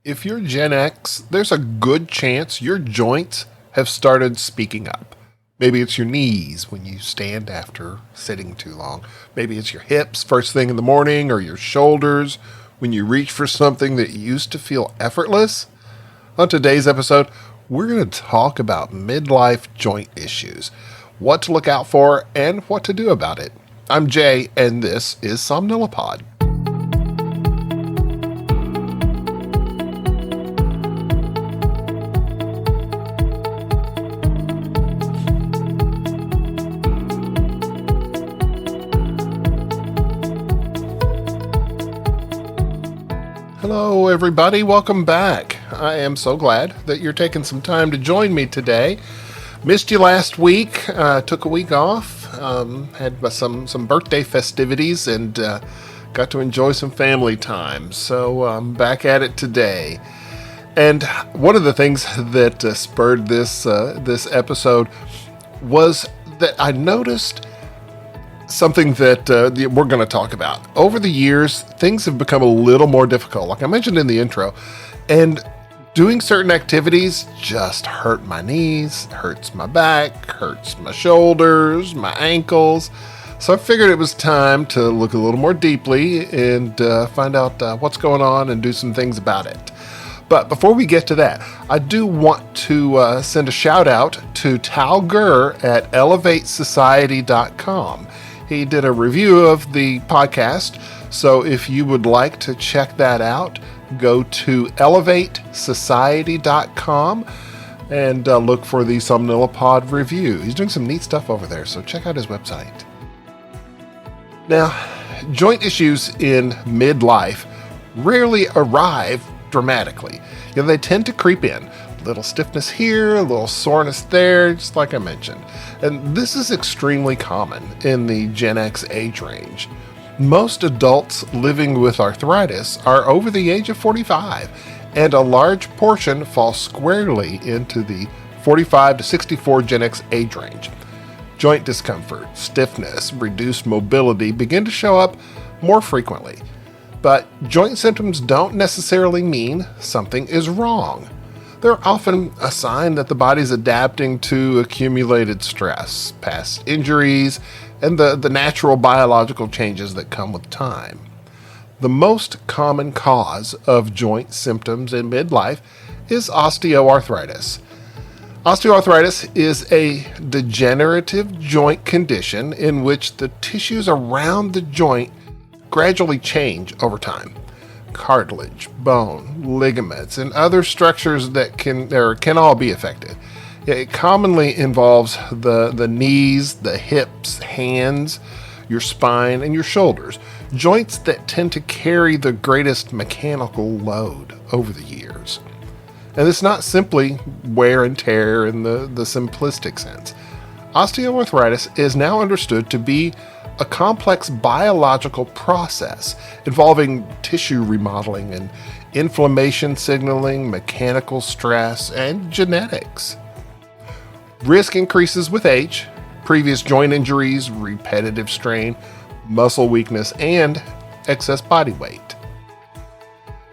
If you're Gen X, there's a good chance your joints have started speaking up. Maybe it's your knees when you stand after sitting too long. Maybe it's your hips first thing in the morning, or your shoulders when you reach for something that used to feel effortless. On today's episode, we're going to talk about midlife joint issues, what to look out for, and what to do about it. I'm Jay, and this is Somnilopod. Hello, everybody. Welcome back. I am so glad that you're taking some time to join me today. Missed you last week. Took a week off. Had some birthday festivities and got to enjoy some family time. So I'm back at it today. And one of the things that spurred this episode was that I noticed something that we're going to talk about. Over the years, things have become a little more difficult, like I mentioned in the intro, and doing certain activities just hurt my knees, hurts my back, hurts my shoulders, my ankles. So I figured it was time to look a little more deeply and find out what's going on and do some things about it. But before we get to that, I do want to send a shout out to Tal Gurr at elevatesociety.com. He did a review of the podcast, so if you would like to check that out, go to elevatesociety.com and look for the Somnilopod review. He's doing some neat stuff over there, so check out his website. Now, joint issues in midlife rarely arrive dramatically. They tend to creep in. A little stiffness here, a little soreness there, just like I mentioned. And this is extremely common in the Gen X age range. Most adults living with arthritis are over the age of 45, and a large portion fall squarely into the 45 to 64 Gen X age range. Joint discomfort, stiffness, reduced mobility begin to show up more frequently. But joint symptoms don't necessarily mean something is wrong. They're often a sign that the body's adapting to accumulated stress, past injuries, and the natural biological changes that come with time. The most common cause of joint symptoms in midlife is osteoarthritis. Osteoarthritis is a degenerative joint condition in which the tissues around the joint gradually change over time. Cartilage, bone, ligaments, and other structures that can all be affected. It commonly involves the knees, the hips, hands, your spine, and your shoulders, joints that tend to carry the greatest mechanical load over the years. And it's not simply wear and tear in the simplistic sense. Osteoarthritis is now understood to be a complex biological process involving tissue remodeling and inflammation signaling, mechanical stress, and genetics. Risk increases with age, previous joint injuries, repetitive strain, muscle weakness, and excess body weight.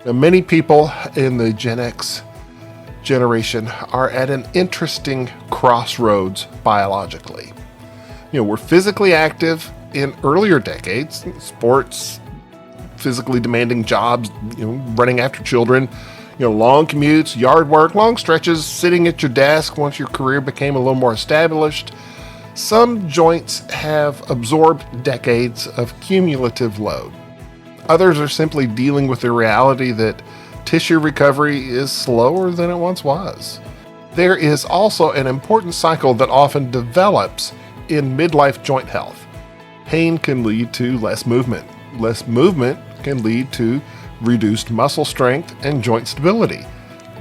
Now, many people in the Gen X generation are at an interesting crossroads biologically. We're physically active in earlier decades, sports, physically demanding jobs, running after children, long commutes, yard work, long stretches, sitting at your desk once your career became a little more established. Some joints have absorbed decades of cumulative load. Others are simply dealing with the reality that tissue recovery is slower than it once was. There is also an important cycle that often develops in midlife joint health. Pain can lead to less movement. Less movement can lead to reduced muscle strength and joint stability.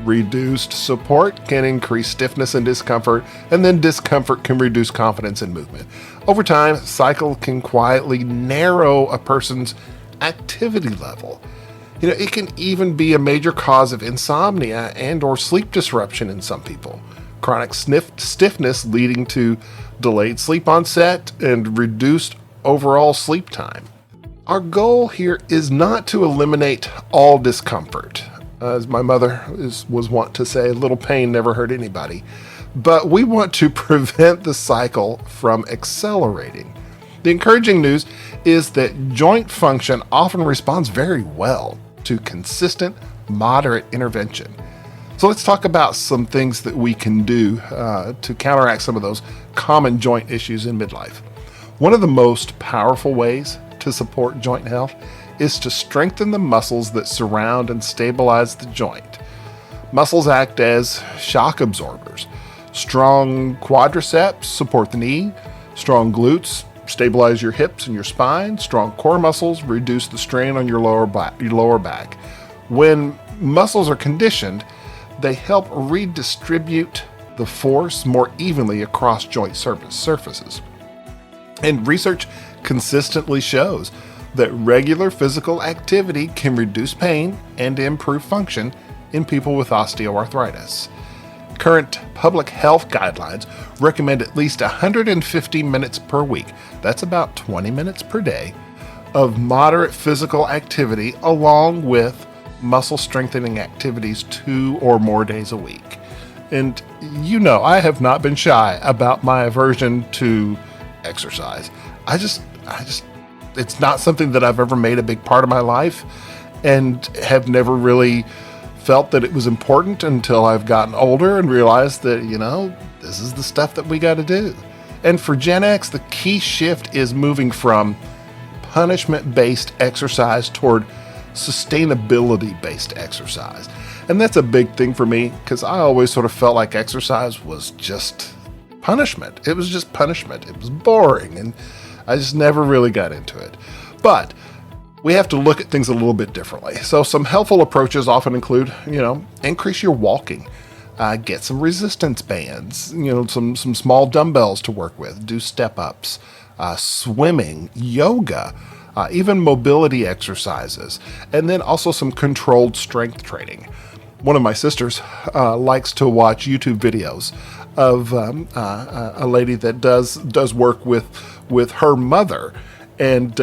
Reduced support can increase stiffness and discomfort, and then discomfort can reduce confidence in movement. Over time, cycle can quietly narrow a person's activity level. It can even be a major cause of insomnia and or sleep disruption in some people. Chronic stiffness leading to delayed sleep onset and reduced overall sleep time. Our goal here is not to eliminate all discomfort. As my mother was wont to say, little pain never hurt anybody. But we want to prevent the cycle from accelerating. The encouraging news is that joint function often responds very well to consistent, moderate intervention. So let's talk about some things that we can do to counteract some of those common joint issues in midlife. One of the most powerful ways to support joint health is to strengthen the muscles that surround and stabilize the joint. Muscles act as shock absorbers. Strong quadriceps support the knee, strong glutes stabilize your hips and your spine, strong core muscles reduce the strain on your lower back. When muscles are conditioned, they help redistribute the force more evenly across joint surfaces. And research consistently shows that regular physical activity can reduce pain and improve function in people with osteoarthritis. Current public health guidelines recommend at least 150 minutes per week, that's about 20 minutes per day, of moderate physical activity along with muscle strengthening activities 2 or more days a week. And I have not been shy about my aversion to exercise. I just it's not something that I've ever made a big part of my life and have never really felt that it was important until I've gotten older and realized that, this is the stuff that we got to do. And for Gen X, the key shift is moving from punishment-based exercise toward sustainability-based exercise. And that's a big thing for me because I always sort of felt like exercise was just punishment. It was just punishment. It was boring, and I just never really got into it. But we have to look at things a little bit differently. So some helpful approaches often include, increase your walking, get some resistance bands, some small dumbbells to work with, do step-ups, swimming, yoga, even mobility exercises, and then also some controlled strength training. One of my sisters likes to watch YouTube videos of a lady that does work with her mother, and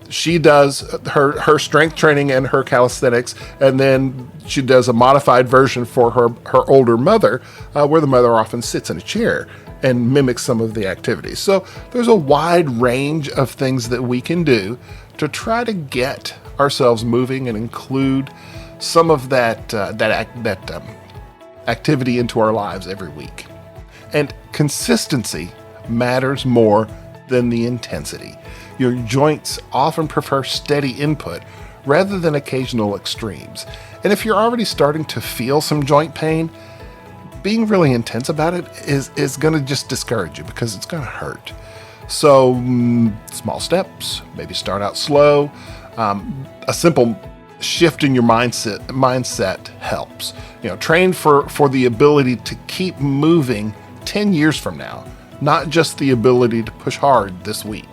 she does her strength training and her calisthenics, and then she does a modified version for her older mother, where the mother often sits in a chair and mimics some of the activities. So there's a wide range of things that we can do to try to get ourselves moving and include some of that activity into our lives every week. And consistency matters more than the intensity. Your joints often prefer steady input rather than occasional extremes. And if you're already starting to feel some joint pain, being really intense about it is going to just discourage you because it's going to hurt. So small steps, maybe start out slow. A simple shift in your mindset helps. Train for the ability to keep moving 10 years from now, not just the ability to push hard this week.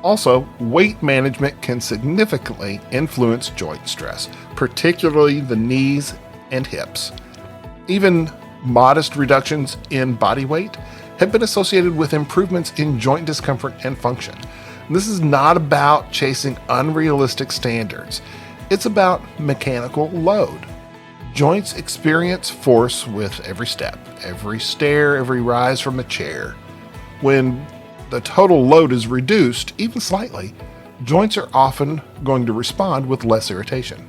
Also, weight management can significantly influence joint stress, particularly the knees and hips. Even modest reductions in body weight have been associated with improvements in joint discomfort and function. This is not about chasing unrealistic standards. It's about mechanical load. Joints experience force with every step, every stair, every rise from the chair. When the total load is reduced, even slightly, joints are often going to respond with less irritation.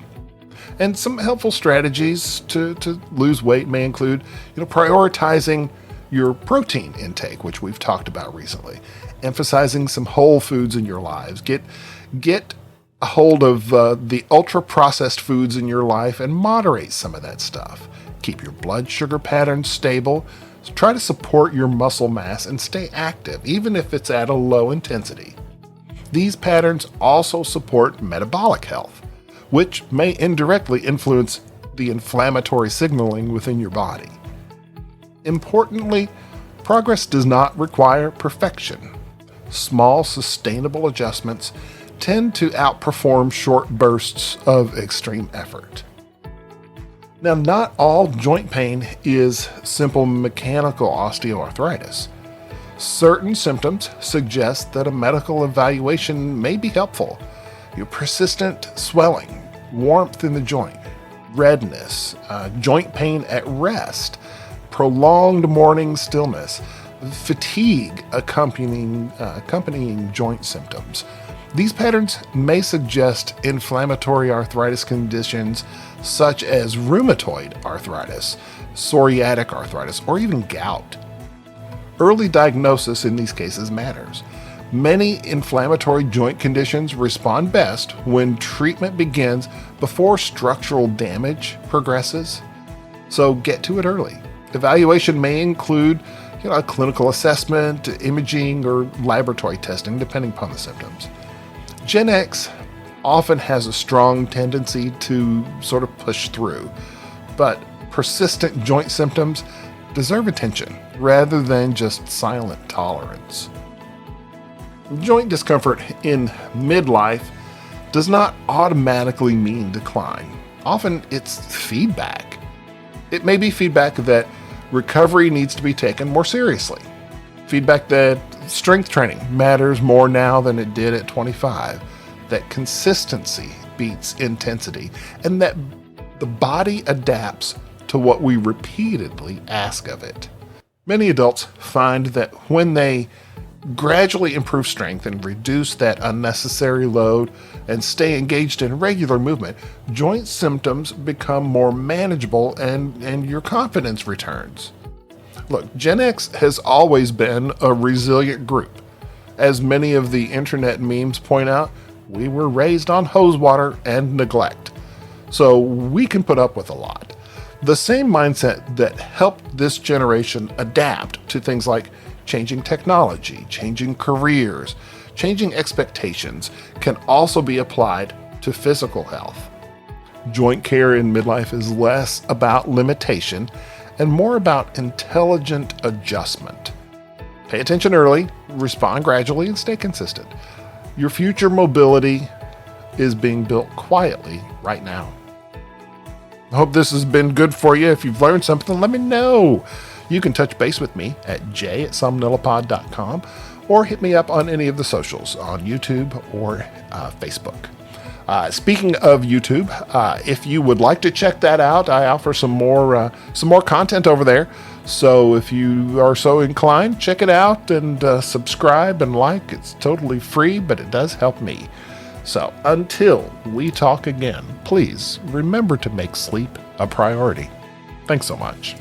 And some helpful strategies to lose weight may include, prioritizing your protein intake, which we've talked about recently, emphasizing some whole foods in your lives. Get a hold of the ultra-processed foods in your life and moderate some of that stuff. Keep your blood sugar patterns stable. So try to support your muscle mass and stay active, even if it's at a low intensity. These patterns also support metabolic health, which may indirectly influence the inflammatory signaling within your body. Importantly, progress does not require perfection. Small, sustainable adjustments tend to outperform short bursts of extreme effort. Now, not all joint pain is simple mechanical osteoarthritis. Certain symptoms suggest that a medical evaluation may be helpful. Persistent swelling, warmth in the joint, redness, joint pain at rest, prolonged morning stillness, fatigue accompanying joint symptoms. These patterns may suggest inflammatory arthritis conditions such as rheumatoid arthritis, psoriatic arthritis, or even gout. Early diagnosis in these cases matters. Many inflammatory joint conditions respond best when treatment begins before structural damage progresses. So get to it early. Evaluation may include a clinical assessment, imaging, or laboratory testing, depending upon the symptoms. Gen X often has a strong tendency to sort of push through, but persistent joint symptoms deserve attention rather than just silent tolerance. Joint discomfort in midlife does not automatically mean decline. Often it's feedback. It may be feedback that recovery needs to be taken more seriously. Feedback that strength training matters more now than it did at 25. That consistency beats intensity. And that the body adapts to what we repeatedly ask of it. Many adults find that when they gradually improve strength and reduce that unnecessary load and stay engaged in regular movement, joint symptoms become more manageable and your confidence returns. Look, Gen X has always been a resilient group. As many of the internet memes point out, we were raised on hose water and neglect, so we can put up with a lot. The same mindset that helped this generation adapt to things like changing technology, changing careers, changing expectations can also be applied to physical health. Joint care in midlife is less about limitation and more about intelligent adjustment. Pay attention early, respond gradually, and stay consistent. Your future mobility is being built quietly right now. I hope this has been good for you. If you've learned something, let me know. You can touch base with me at j@somnilopod.com or hit me up on any of the socials on YouTube or Facebook. Speaking of YouTube, if you would like to check that out, I offer some more content over there. So if you are so inclined, check it out and subscribe and like. It's totally free, but it does help me. So until we talk again, please remember to make sleep a priority. Thanks so much.